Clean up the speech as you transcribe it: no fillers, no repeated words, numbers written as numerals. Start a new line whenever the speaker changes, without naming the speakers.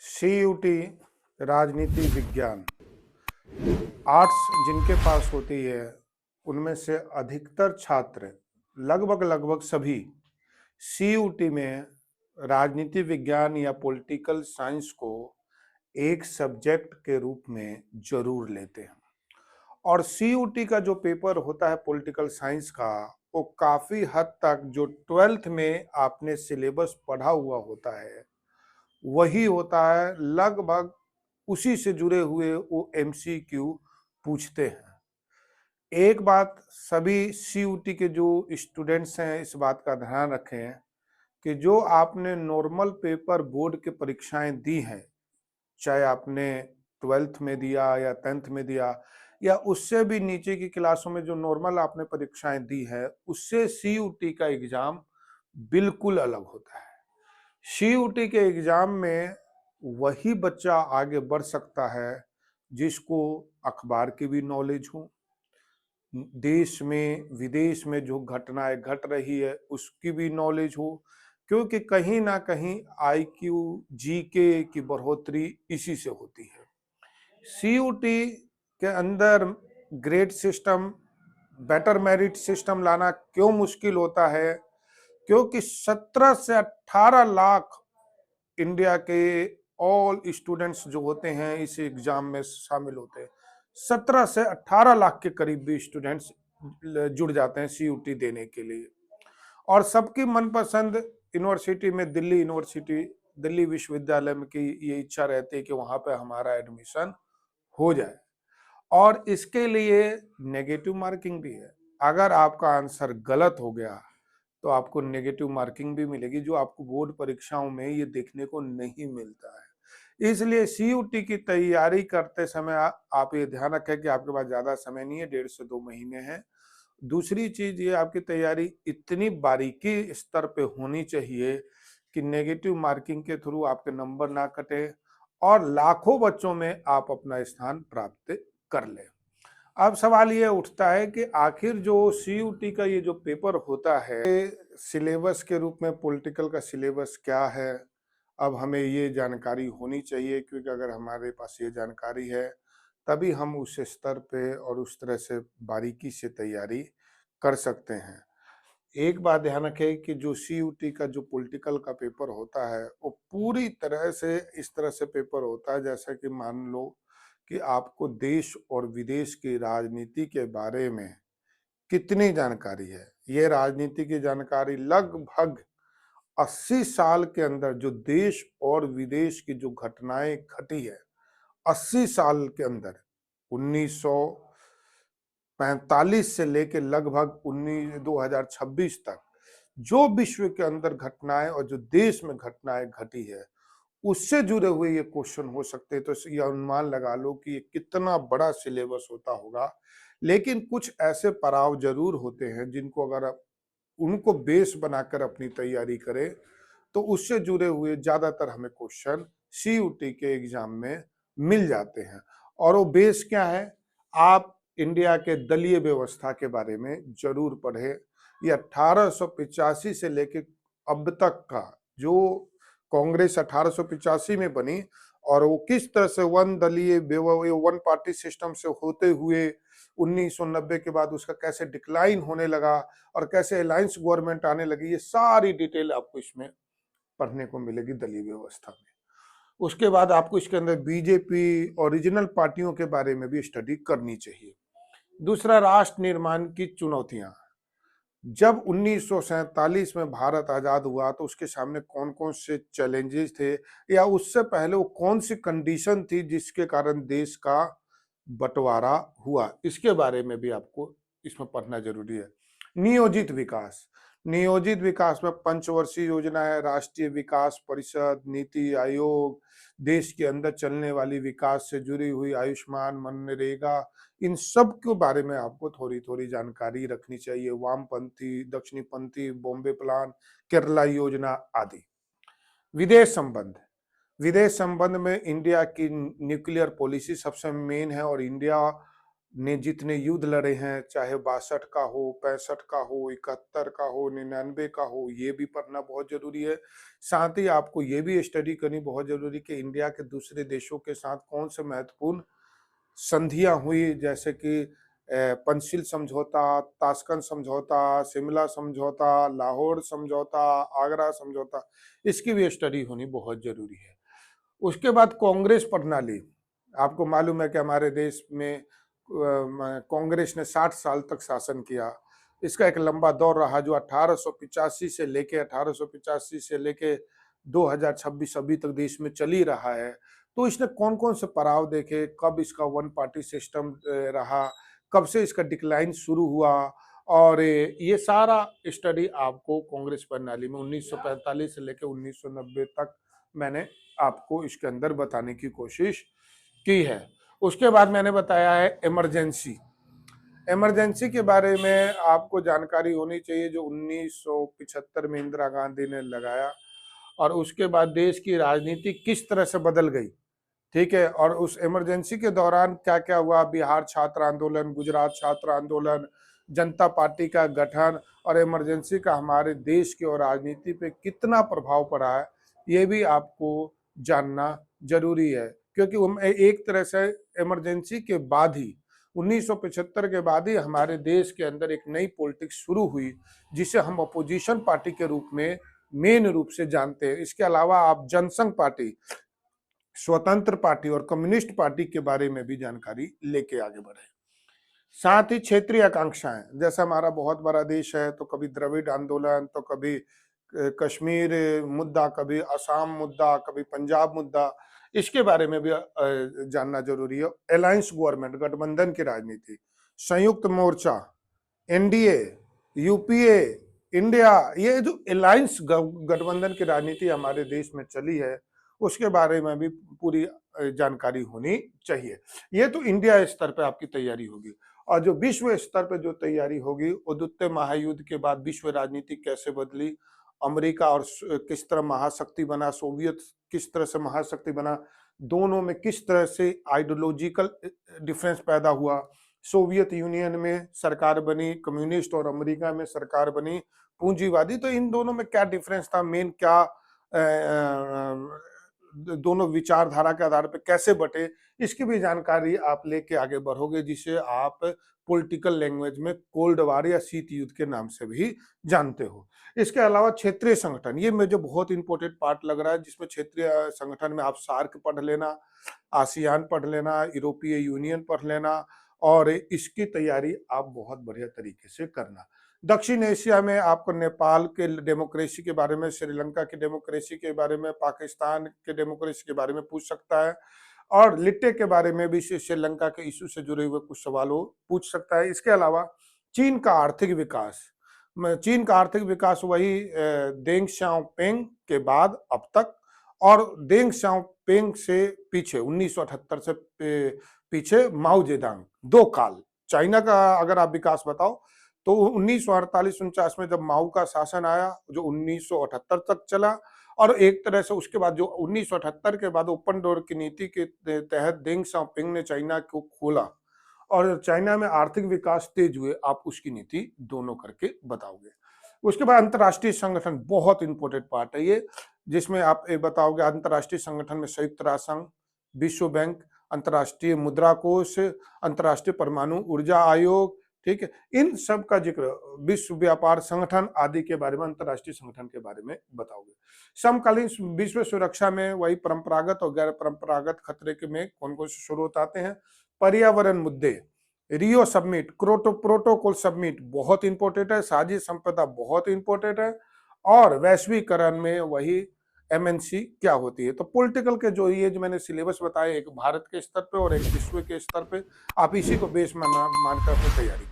CUT राजनीति विज्ञान arts जिनके पास होती है उनमें से अधिकतर छात्र लगभग सभी सीयूटी में राजनीति विज्ञान या पॉलिटिकल साइंस को एक सब्जेक्ट के रूप में जरूर लेते हैं। और सीयूटी का जो पेपर होता है पॉलिटिकल साइंस का, वो काफी हद तक जो 12th में आपने सिलेबस पढ़ा हुआ होता है वही होता है। लगभग उसी से जुड़े हुए वो एमसीक्यू पूछते हैं। एक बात सभी सीयूटी के जो स्टूडेंट्स हैं इस बात का ध्यान रखें कि जो आपने नॉर्मल पेपर बोर्ड के परीक्षाएं दी हैं, चाहे आपने 12th में दिया या 10th में दिया या उससे भी नीचे की क्लासों में जो नॉर्मल आपने परीक्षाएं दी है, उससे सीयूटी का एग्जाम बिल्कुल अलग होता है। सीयूटी के एग्जाम में वही बच्चा आगे बढ़ सकता है जिसको अखबार की भी नॉलेज हो, देश में विदेश में जो घटनाएं घट रही है उसकी भी नॉलेज हो, क्योंकि कहीं ना कहीं आईक्यू जीके की बढ़ोतरी इसी से होती है। सीयूटी के अंदर grade system, better merit system लाना क्यों मुश्किल होता है? क्योंकि 17 से 18 लाख इंडिया के ऑल स्टूडेंट्स जो होते हैं इस एग्जाम में शामिल होते हैं। 17 से 18 लाख के करीब भी स्टूडेंट्स जुड़ जाते हैं सीयूटी देने के लिए। और सबकी मनपसंद यूनिवर्सिटी में दिल्ली यूनिवर्सिटी, दिल्ली विश्वविद्यालय में की ये इच्छा रहती है कि वहां पे हमारा एडमिशन हो जाए। और इसके लिए नेगेटिव मार्किंग भी है। अगर आपका आंसर गलत हो गया तो आपको नेगेटिव मार्किंग भी मिलेगी, जो आपको बोर्ड परीक्षाओं में ये देखने को नहीं मिलता है। इसलिए सीयूटी की तैयारी करते समय आप ये ध्यान रखें कि आपके पास ज्यादा समय नहीं है, 1.5 से 2 महीने हैं। दूसरी चीज ये, आपकी तैयारी इतनी बारीकी स्तर पे होनी चाहिए कि नेगेटिव मार्किंग के थ्रू आपके नंबर ना कटे और लाखों बच्चों में आप अपना स्थान प्राप्त कर लें। अब सवाल ये उठता है कि आखिर जो सीयूटी का ये जो पेपर होता है, सिलेबस के रूप में पॉलिटिकल का सिलेबस क्या है? अब हमें ये जानकारी होनी चाहिए, क्योंकि अगर हमारे पास ये जानकारी है तभी हम उस स्तर पे और उस तरह से बारीकी से तैयारी कर सकते हैं। एक बात ध्यान रखें कि जो सीयूटी का जो पॉलिटिकल का पेपर होता है वो पूरी तरह से इस तरह से पेपर होता है जैसा कि मान लो कि आपको देश और विदेश की राजनीति के बारे में कितनी जानकारी है। ये राजनीति की जानकारी लगभग 80 साल के अंदर जो देश और विदेश की जो घटनाएं घटी है, 80 साल के अंदर 1945 से लेकर लगभग 2026 तक जो विश्व के अंदर घटनाएं और जो देश में घटनाएं घटी है उससे जुड़े हुए ये क्वेश्चन हो सकते हैं। तो ये अनुमान लगा लो कि ये कितना बड़ा सिलेबस होता होगा। लेकिन कुछ ऐसे पड़ाव जरूर होते हैं जिनको अगर आप उनको बेस बनाकर अपनी तैयारी करें तो उससे जुड़े हुए ज्यादातर हमें क्वेश्चन सीयूटी के एग्जाम में मिल जाते हैं। और वो बेस क्या है? आप इंडिया के दलीय व्यवस्था के बारे में जरूर पढ़े। ये 1885 से लेकर अब तक का जो कांग्रेस 1885 में बनी और वो किस तरह से वन पार्टी सिस्टम से होते हुए 1990 के बाद उसका कैसे डिक्लाइन होने लगा और कैसे अलायंस गवर्नमेंट आने लगी, ये सारी डिटेल आपको इसमें पढ़ने को मिलेगी दलीय व्यवस्था में। उसके बाद आपको इसके अंदर बीजेपी और रीजनल पार्टियों के बारे में भी स्टडी करनी चाहिए। दूसरा, राष्ट्र निर्माण की चुनौतियां। जब 1947 में भारत आजाद हुआ तो उसके सामने कौन कौन से चैलेंजेस थे, या उससे पहले वो कौन सी कंडीशन थी जिसके कारण देश का बंटवारा हुआ, इसके बारे में भी आपको इसमें पढ़ना जरूरी है। नियोजित विकास। नियोजित विकास में पंचवर्षीय योजना है, राष्ट्रीय विकास परिषद, नीति आयोग, देश के अंदर चलने वाली विकास से जुड़ी हुई आयुष्मान, मनरेगा, इन सब के बारे में आपको थोड़ी थोड़ी जानकारी रखनी चाहिए। वामपंथी, दक्षिणपंथी, बॉम्बे प्लान, केरला योजना आदि। विदेश संबंध। विदेश संबंध में इंडिया की न्यूक्लियर पॉलिसी सबसे मेन है और इंडिया ने जितने युद्ध लड़े हैं, चाहे 62 का हो, 65 का हो, 71 का हो, 99 का हो, ये भी पढ़ना बहुत जरूरी है। साथ ही आपको ये भी स्टडी करनी बहुत जरूरी कि इंडिया के दूसरे देशों के साथ कौन से महत्वपूर्ण संधियां हुई, जैसे कि पंचशील समझौता, ताशकंद समझौता, शिमला समझौता, लाहौर समझौता, आगरा समझौता, इसकी भी स्टडी होनी बहुत जरूरी है। उसके बाद कांग्रेस प्रणाली, आपको मालूम है कि हमारे देश में कांग्रेस ने 60 साल तक शासन किया। इसका एक लंबा दौर रहा जो 1885 से लेके 2026 अभी तक देश में चल ही रहा है। तो इसने कौन कौन से पड़ाव देखे, कब इसका वन पार्टी सिस्टम रहा, कब से इसका डिक्लाइन शुरू हुआ, और ये सारा स्टडी आपको कांग्रेस प्रणाली में 1945 से लेकर 1990 तक मैंने आपको इसके अंदर बताने की कोशिश की है। उसके बाद मैंने बताया है इमरजेंसी। इमरजेंसी के बारे में आपको जानकारी होनी चाहिए, जो 1975 में इंदिरा गांधी ने लगाया, और उसके बाद देश की राजनीति किस तरह से बदल गई, ठीक है। और उस इमरजेंसी के दौरान क्या क्या हुआ, बिहार छात्र आंदोलन, गुजरात छात्र आंदोलन, जनता पार्टी का गठन, और इमरजेंसी का हमारे देश की और राजनीति पे कितना प्रभाव पड़ा है, ये भी आपको जानना जरूरी है। क्योंकि एक तरह से इमरजेंसी के बाद ही 1975 के बाद ही हमारे देश के अंदर एक नई पॉलिटिक्स शुरू हुई, जिसे हम अपोजिशन पार्टी के रूप में मेन रूप से जानते हैं। इसके अलावा आप जनसंघ पार्टी, स्वतंत्र पार्टी और कम्युनिस्ट पार्टी के बारे में भी जानकारी लेके आगे बढ़े। साथ ही क्षेत्रीय आकांक्षाएं, जैसे हमारा बहुत बड़ा देश है, तो कभी द्रविड़ आंदोलन, तो कभी कश्मीर मुद्दा, कभी असम मुद्दा, कभी पंजाब मुद्दा, इसके बारे में भी जानना जरूरी है। अलायंस गवर्नमेंट, गठबंधन की राजनीति, संयुक्त मोर्चा, एनडीए, यूपीए, इंडिया, ये जो अलायंस गठबंधन की राजनीति हमारे देश में चली है, उसके बारे में भी पूरी जानकारी होनी चाहिए। ये तो इंडिया स्तर पे आपकी तैयारी होगी। और जो विश्व स्तर पे जो तैयारी होगी, वो द्वितीय महायुद्ध के बाद विश्व राजनीति कैसे बदली, अमेरिका और किस तरह महाशक्ति बना, सोवियत किस तरह से महाशक्ति बना, दोनों में किस तरह से आइडियोलॉजिकल डिफरेंस पैदा हुआ, सोवियत यूनियन में सरकार बनी कम्युनिस्ट और अमेरिका में सरकार बनी पूंजीवादी, तो इन दोनों में क्या डिफरेंस था, मेन क्या दोनों विचारधारा के आधार पर कैसे बटे, इसकी भी जानकारी आप लेके आगे बढ़ोगे, जिसे आप पॉलिटिकल लैंग्वेज में कोल्ड वार या शीत युद्ध के नाम से भी जानते हो। इसके अलावा क्षेत्रीय संगठन, ये मुझे बहुत इंपॉर्टेंट पार्ट लग रहा है, जिसमें क्षेत्रीय संगठन में आप सार्क पढ़ लेना, आसियान पढ़ लेना, यूरोपीय यूनियन पढ़ लेना, और इसकी तैयारी आप बहुत बढ़िया तरीके से करना। दक्षिण एशिया में आपको नेपाल के डेमोक्रेसी के बारे में, श्रीलंका की डेमोक्रेसी के बारे में, पाकिस्तान के डेमोक्रेसी के बारे में पूछ सकता है, और लिट्टे के बारे में भी श्रीलंका के इशू से जुड़े हुए कुछ सवाल वो पूछ सकता है। इसके अलावा चीन का आर्थिक विकास, चीन का आर्थिक विकास वही देंग शाओपिंग के बाद अब तक, और देंग शाओपिंग से पीछे 1978 से पीछे माओ जेडांग, दो काल। चाइना का अगर आप विकास बताओ तो 1948-49 में जब माओ का शासन आया, जो 1978 तक चला, और एक तरह से उसके बाद जो 1978 के बाद ओपन डोर की नीति के तहत देंग शाओपिंग ने चाइना को खोला, और चाइना में आर्थिक विकास तेज हुए, आप उसकी नीति दोनों करके बताओगे। उसके बाद अंतर्राष्ट्रीय संगठन, बहुत इंपॉर्टेंट पार्ट है ये, जिसमें आप ये बताओगे अंतर्राष्ट्रीय संगठन में संयुक्त राष्ट्र संघ, विश्व बैंक, अंतर्राष्ट्रीय मुद्रा कोष, अंतर्राष्ट्रीय परमाणु ऊर्जा आयोग, ठीक है, इन सब का जिक्र, विश्व व्यापार संगठन आदि के बारे में, अंतर्राष्ट्रीय संगठन के बारे में बताओगे। समकालीन विश्व सुरक्षा में वही परंपरागत और गैर परंपरागत खतरे के में कौन कौन से स्रोत आते हैं, पर्यावरण मुद्दे, रियो समिट, प्रोटोकॉल समिट बहुत इंपॉर्टेंट है, साझी संपदा बहुत इंपॉर्टेंट है, और वैश्वीकरण में वही एमएनसी क्या होती है। तो पॉलिटिकल के जो ये जो मैंने सिलेबस बताया, एक भारत के स्तर पे और एक विश्व के स्तर पे, आप इसी को बेस मानकर अपनी तैयारी